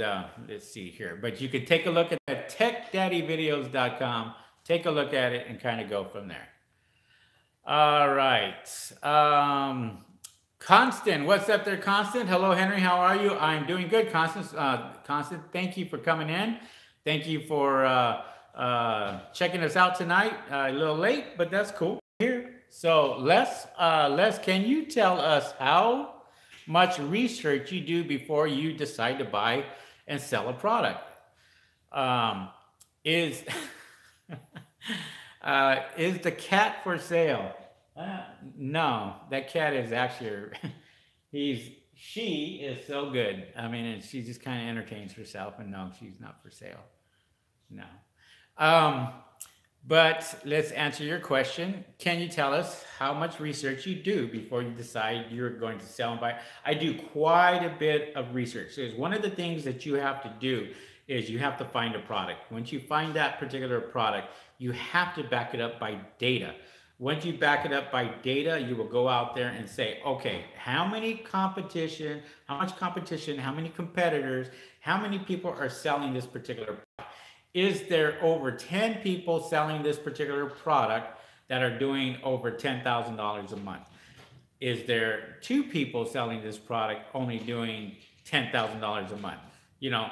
let's see here, but you can take a look at techdaddyvideos.com, take a look at it and kind of go from there. All right. Constant, what's up there, Constant? Hello, Henry, how are you? I'm doing good, Constant. Constant, thank you for coming in. Thank you for checking us out tonight. A little late, but that's cool. Here. So Les, can you tell us how much research you do before you decide to buy and sell a product? Is the cat for sale? No, that cat is actually, she is so good. I mean, and she just kind of entertains herself, and no, she's not for sale. No. But let's answer your question. Can you tell us how much research you do before you decide you're going to sell and buy? I do quite a bit of research. So one of the things that you have to do is you have to find a product. Once you find that particular product, you have to back it up by data. Once you back it up by data, you will go out there and say, okay, how much competition, how many competitors, how many people are selling this particular product? Is there over 10 people selling this particular product that are doing over $10,000 a month? Is there 2 people selling this product only doing $10,000 a month? You know,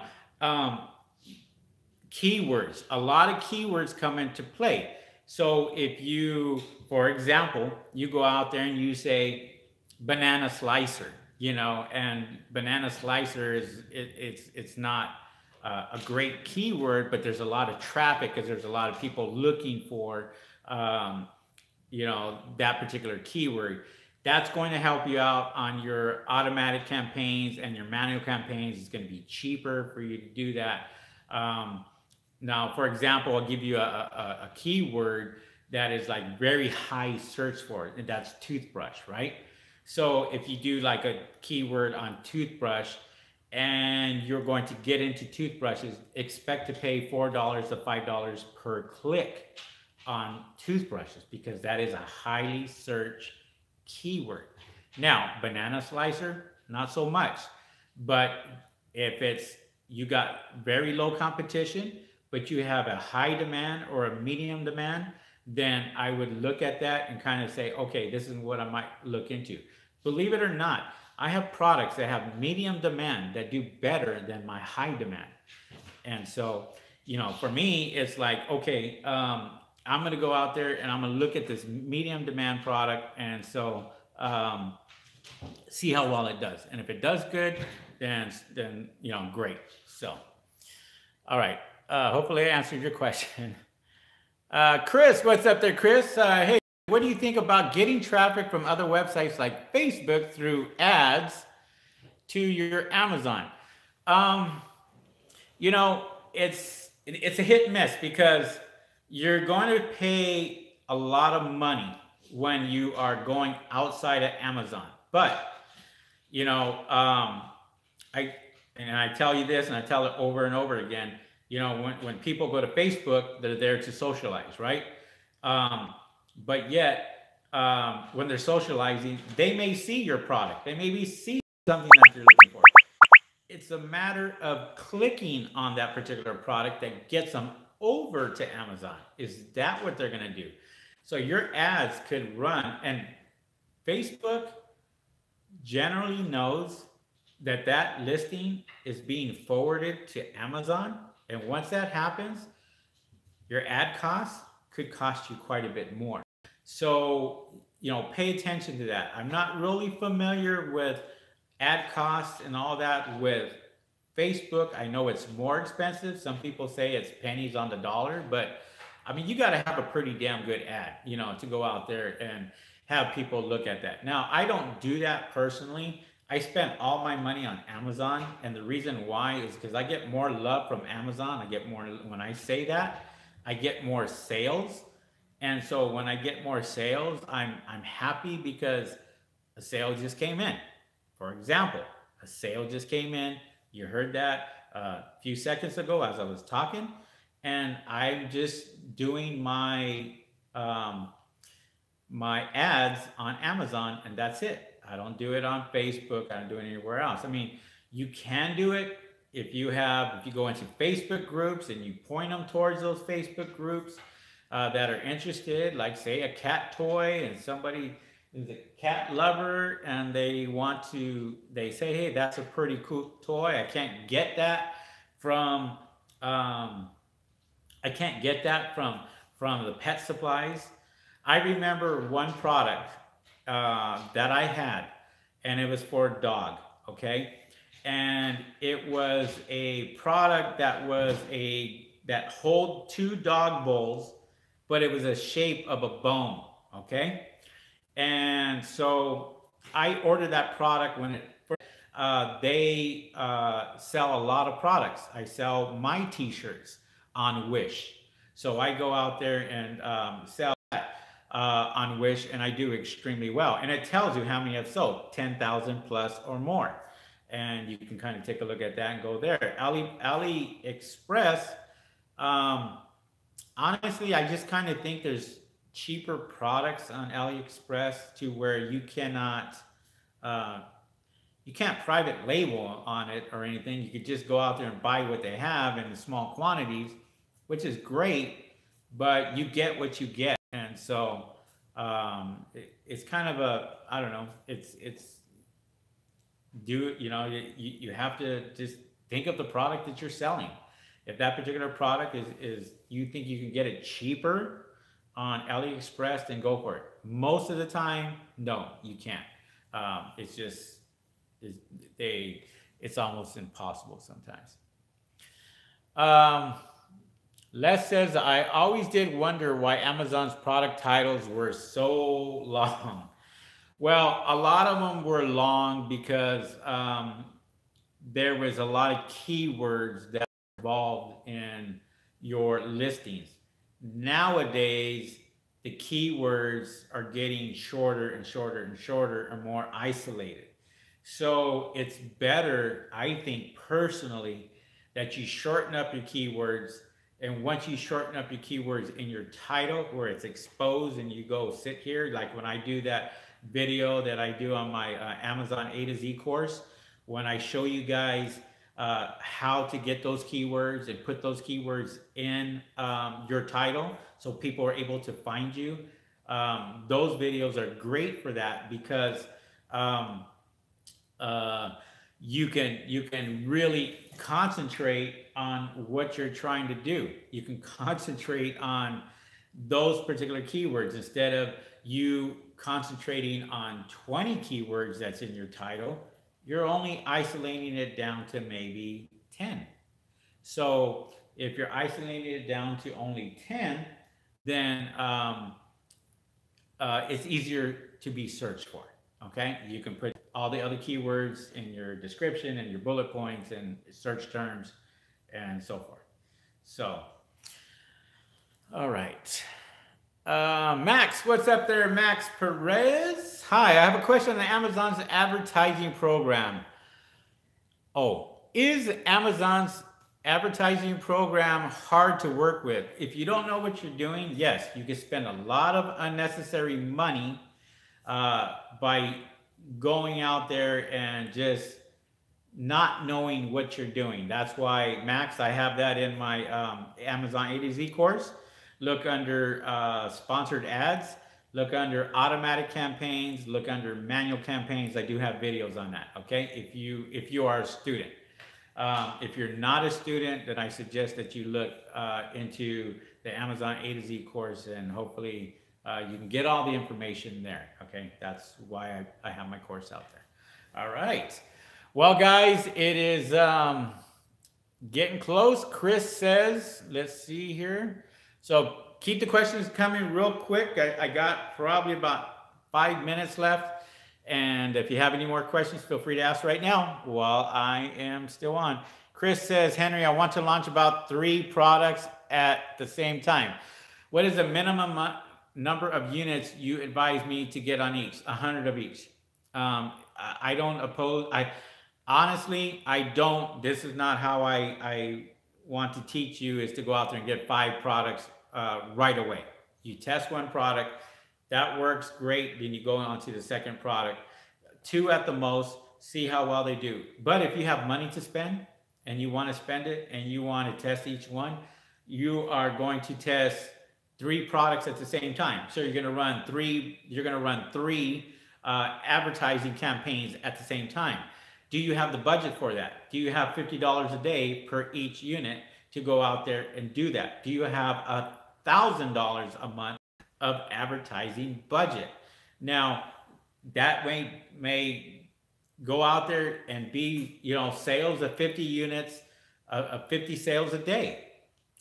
keywords, a lot of keywords come into play. So if you, for example, you go out there and you say banana slicer, you know, and banana slicer is, it's not a great keyword, but there's a lot of traffic because there's a lot of people looking for, you know, that particular keyword. That's going to help you out on your automatic campaigns and your manual campaigns. It's going to be cheaper for you to do that. Now, for example, I'll give you a keyword that is like very high search for, and that's toothbrush, right? So if you do like a keyword on toothbrush, and you're going to get into toothbrushes, expect to pay $4 to $5 per click on toothbrushes because that is a highly searched keyword. Now, banana slicer, not so much. But if it's, you got very low competition, but you have a high demand or a medium demand, then I would look at that and kind of say, okay, this is what I might look into. Believe it or not, I have products that have medium demand that do better than my high demand. And so, you know, for me, it's like, okay, I'm going to go out there and I'm going to look at this medium demand product. And so, see how well it does. And if it does good, then, you know, great. So, all right. Hopefully I answered your question. Chris, what's up there, Chris? Hey, what do you think about getting traffic from other websites like Facebook through ads to your Amazon? You know, it's a hit and miss because you're going to pay a lot of money when you are going outside of Amazon. But, you know, I tell you this and I tell it over and over again, you know, when people go to Facebook, they're there to socialize, right? But yet, when they're socializing, they may see your product. They maybe see something that you're looking for. It's a matter of clicking on that particular product that gets them over to Amazon. Is that what they're going to do? So your ads could run, and Facebook generally knows that that listing is being forwarded to Amazon. And once that happens, your ad costs could cost you quite a bit more. So, you know, pay attention to that. I'm not really familiar with ad costs and all that with Facebook. I know it's more expensive. Some people say it's pennies on the dollar, but I mean, you got to have a pretty damn good ad, you know, to go out there and have people look at that. Now, I don't do that personally. I spend all my money on Amazon, and the reason why is because I get more love from Amazon. I get more, when I say that, I get more sales. And so when I get more sales, I'm happy because a sale just came in. For example, a sale just came in. You heard that a few seconds ago as I was talking, and I'm just doing my my ads on Amazon, and that's it. I don't do it on Facebook. I don't do it anywhere else. I mean, you can do it if you go into Facebook groups and you point them towards those Facebook groups that are interested, like say a cat toy, and somebody is a cat lover and they say, hey, that's a pretty cool toy. I can't get that from the pet supplies. I remember one product that I had, and it was for a dog, okay? And it was a product that hold 2 dog bowls, but it was a shape of a bone, okay? And so I ordered that product when they sell a lot of products. I sell my t-shirts on Wish. So I go out there and sell that on Wish, and I do extremely well. And it tells you how many I've sold, 10,000 plus or more. And you can kind of take a look at that and go there. AliExpress, honestly, I just kind of think there's cheaper products on AliExpress to where you can't private label on it or anything. You could just go out there and buy what they have in small quantities, which is great, but you get what you get. And so it's kind of I don't know, you have to just think of the product that you're selling. If that particular product is you think you can get it cheaper on AliExpress, then go for it. Most of the time, no, you can't. It's almost impossible sometimes. Les says, I always did wonder why Amazon's product titles were so long. Well, a lot of them were long because there was a lot of keywords that were involved in your listings. Nowadays, the keywords are getting shorter and shorter and shorter and more isolated. So it's better, I think personally, that you shorten up your keywords. And once you shorten up your keywords in your title where it's exposed and you go sit here, like when I do that video that I do on my Amazon A to Z course, when I show you guys how to get those keywords and put those keywords in your title so people are able to find you. Those videos are great for that because you can really concentrate on what you're trying to do. You can concentrate on those particular keywords instead of you concentrating on 20 keywords that's in your title. You're only isolating it down to maybe 10. So if you're isolating it down to only 10, then it's easier to be searched for. Okay, you can put all the other keywords in your description and your bullet points and search terms and so forth. So, all right. Max, what's up there, Max Perez? Hi, I have a question on Amazon's advertising program. Oh, is Amazon's advertising program hard to work with? If you don't know what you're doing, yes, you can spend a lot of unnecessary money by going out there and just not knowing what you're doing. That's why, Max, I have that in my Amazon A to Z course. Look under sponsored ads, look under automatic campaigns, look under manual campaigns. I do have videos on that, okay? If you are a student. If you're not a student, then I suggest that you look into the Amazon A to Z course, and hopefully you can get all the information there, okay? That's why I have my course out there. All right. Well, guys, it is getting close. Chris says, let's see here. So keep the questions coming real quick. I got probably about 5 minutes left. And if you have any more questions, feel free to ask right now while I am still on. Chris says, Henry, I want to launch about 3 products at the same time. What is the minimum number of units you advise me to get on each? 100 of each. I don't oppose. Honestly, I don't. This is not how I want to teach you, is to go out there and get 5 products right away. You test one product. That works great. Then you go on to the second product. 2 at the most. See how well they do. But if you have money to spend and you want to spend it and you want to test each one, you are going to test 3 products at the same time. So you're going to run 3. You're going to run 3 advertising campaigns at the same time. Do you have the budget for that? Do you have $50 a day per each unit to go out there and do that? Do you have $1,000 a month of advertising budget? Now, that may go out there and be, sales of 50 units, of 50 sales a day.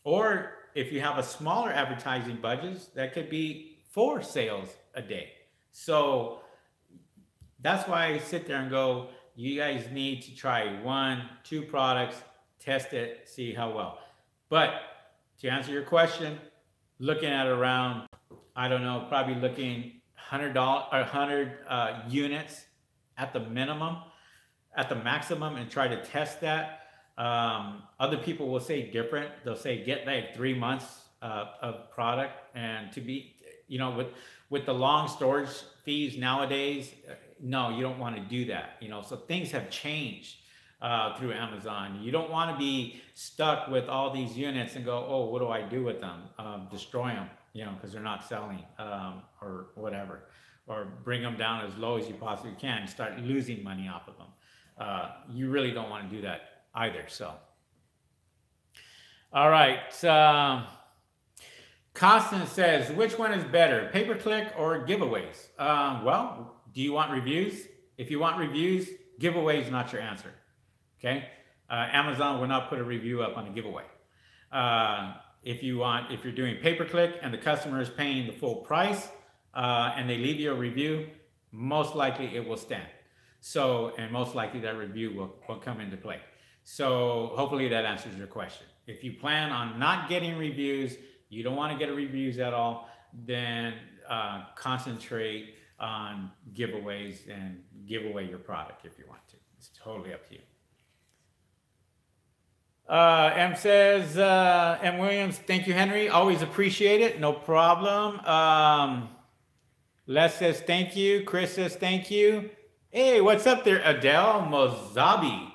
Or if you have a smaller advertising budget, that could be 4 sales a day. So that's why I sit there and go, you guys need to try 1, 2 products, test it, see how well. But to answer your question, looking at around, I don't know, probably looking $100 units at the minimum, at the maximum, and try to test that. Other people will say different. They'll say get like 3 months of product, and to be, with the long storage fees nowadays, no, you don't want to do that. So things have changed through Amazon. You don't want to be stuck with all these units and go, oh, what do I do with them? Destroy them, because they're not selling, or whatever, or bring them down as low as you possibly can and start losing money off of them. You really don't want to do that either. So, all right. Constance says, which one is better, pay-per-click or giveaways? Well, do you want reviews? If you want reviews, giveaways is not your answer. Okay? Amazon will not put a review up on a giveaway. If you're doing pay-per-click and the customer is paying the full price and they leave you a review, most likely it will stand. So, and most likely that review will come into play. So hopefully that answers your question. If you plan on not getting reviews, you don't want to get reviews at all, then concentrate on giveaways and give away your product if you want to. It's totally up to you. M says, M Williams, thank you, Henry. Always appreciate it. No problem. Les says, thank you. Chris says, thank you. Hey, what's up there, Adele Mozabi?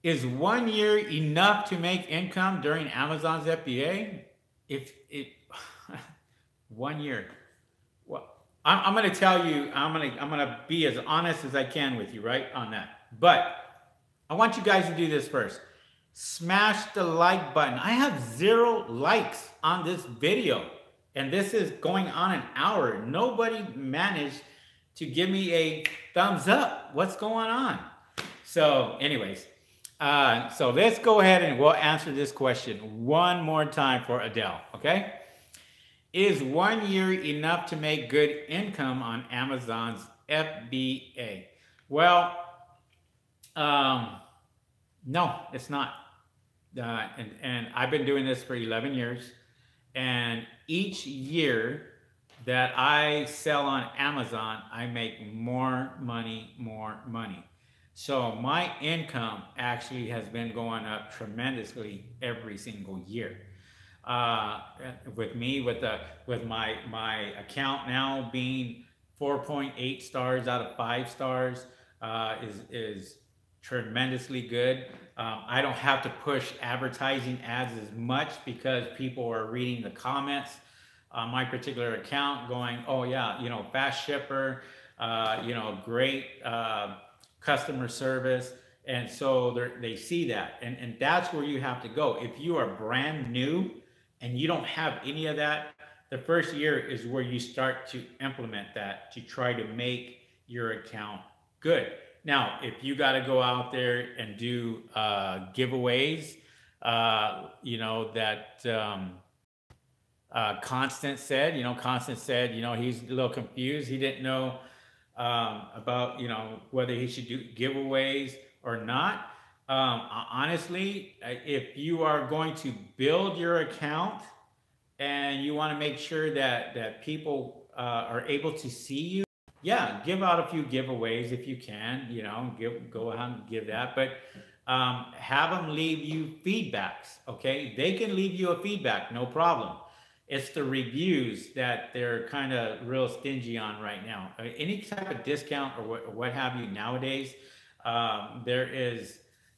Is 1 year enough to make income during Amazon's FBA? If it 1 year, well, I'm going to tell you, I'm going to be as honest as I can with you, right, on that. But I want you guys to do this first. Smash the like button. I have 0 likes on this video, and this is going on an hour. Nobody managed to give me a thumbs up. What's going on? So, anyways, so let's go ahead and we'll answer this question one more time for Adele, okay? Is 1 year enough to make good income on Amazon's FBA? Well, no, it's not. And I've been doing this for 11 years. And each year that I sell on Amazon, I make more money, more money. So my income actually has been going up tremendously every single year. With me, with my account now being 4.8 stars out of 5 stars, is tremendously good. I don't have to push advertising ads as much because people are reading the comments on my particular account going, oh yeah, you know, fast shipper, you know, great customer service. And so they see that. And that's where you have to go. If you are brand new and you don't have any of that, the first year is where you start to implement that to try to make your account good. Now, if you got to go out there and do giveaways, you know, that Constant said, you know, he's a little confused. He didn't know about, you know, whether he should do giveaways or not. Honestly, if you are going to build your account and you want to make sure that people are able to see you, yeah, give out a few giveaways if you can, you know, go ahead and give that, but have them leave you feedbacks, okay? They can leave you a feedback, no problem. It's the reviews that they're kind of real stingy on right now. Any type of discount or what have you nowadays,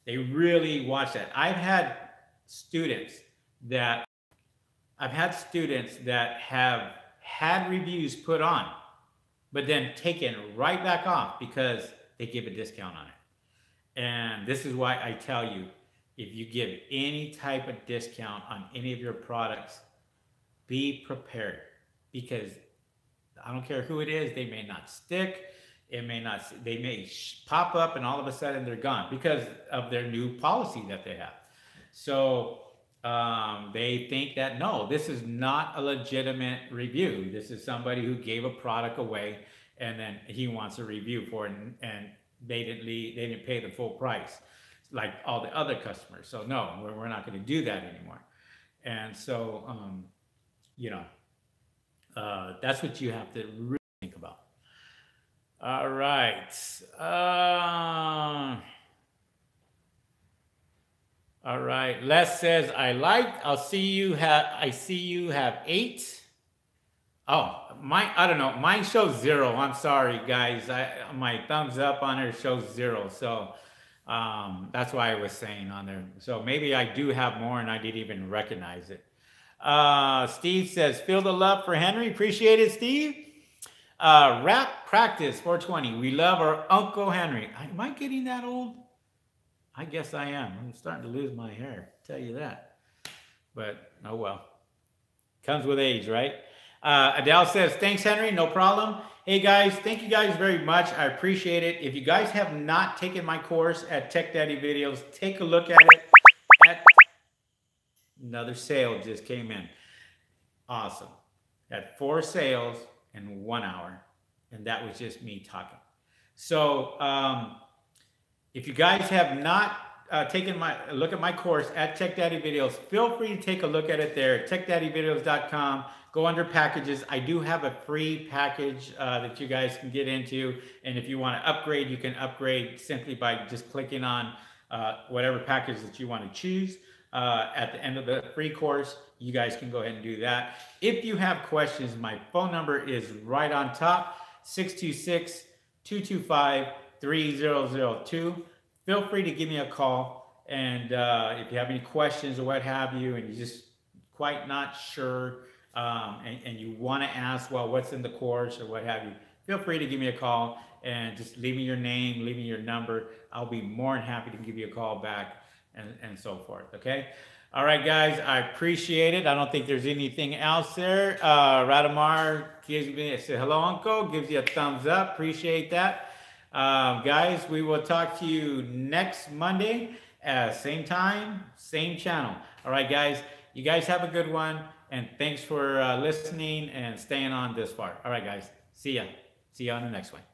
they really watch that. I've had students that have had reviews put on, but then taken right back off because they give a discount on it. And this is why I tell you, if you give any type of discount on any of your products, be prepared, because I don't care who it is, they may not stick. They may pop up and all of a sudden they're gone because of their new policy that they have. So they think that, no, this is not a legitimate review. This is somebody who gave a product away and then he wants a review for it, and they didn't pay the full price like all the other customers. So no, we're not going to do that anymore. And so, you know, that's what you have to really think about. All right. All right. Les says, I see you have 8. Oh, I don't know. Mine shows 0. I'm sorry, guys. My thumbs up on it shows 0. So that's why I was saying on there. So maybe I do have more and I didn't even recognize it. Steve says, feel the love for Henry. Appreciate it, Steve. Rap practice 420. We love our Uncle Henry. Am I getting that old? I guess I am. I'm starting to lose my hair. Tell you that. But oh well. Comes with age, right? Adele says, thanks, Henry. No problem. Hey, guys. Thank you guys very much. I appreciate it. If you guys have not taken my course at Tech Daddy Videos, take a look at it. Another sale just came in. Awesome. Had 4 sales in 1 hour. And that was just me talking. So if you guys have not taken a look at my course at Tech Daddy Videos, feel free to take a look at it there. TechDaddyVideos.com. Go under packages. I do have a free package that you guys can get into. And if you want to upgrade, you can upgrade simply by just clicking on whatever package that you want to choose. At the end of the free course, you guys can go ahead and do that. If you have questions, my phone number is right on top, 626-225-3002. Feel free to give me a call. And if you have any questions or what have you, and you're just quite not sure and you want to ask, well, what's in the course or what have you, feel free to give me a call and just leave me your name, leave me your number. I'll be more than happy to give you a call back and so forth. Okay. All right, guys, I appreciate it. I don't think there's anything else there. Radamar gives me, say hello, Uncle, gives you a thumbs up. Appreciate that. Guys, we will talk to you next Monday, same time, same channel. All right, guys, you guys have a good one, and thanks for listening and staying on this far. All right, guys, see ya. See you on the next one.